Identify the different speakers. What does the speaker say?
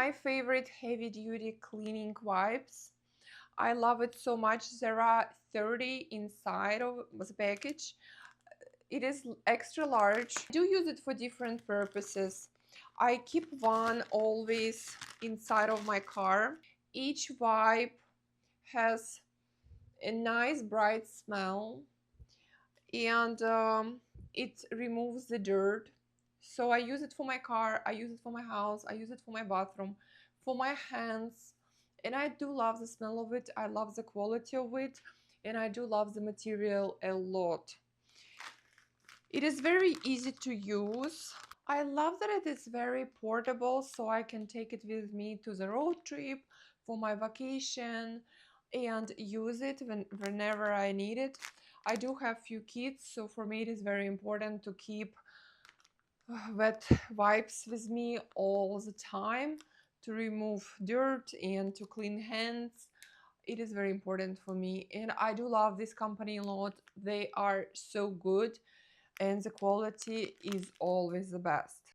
Speaker 1: my favorite heavy duty cleaning wipes. I love it so much. There are 30 inside of the package. It is extra large. I do use it for different purposes. I keep one always inside of my car. Each wipe has a nice bright smell, and it removes the dirt. So I use it for my car, I use it for my house, I use it for my bathroom, for my hands, and I do love the smell of it. I love the quality of it, and I do love the material a lot. It is very easy to use. I love that it is very portable, so I can take it with me to the road trip, for my vacation, and use it whenever I need it. I do have few kids, so for me it is very important to keep wet wipes with me all the time to remove dirt and to clean hands. It is very important for me, and I do love this company a lot. They are so good, and the quality is always the best.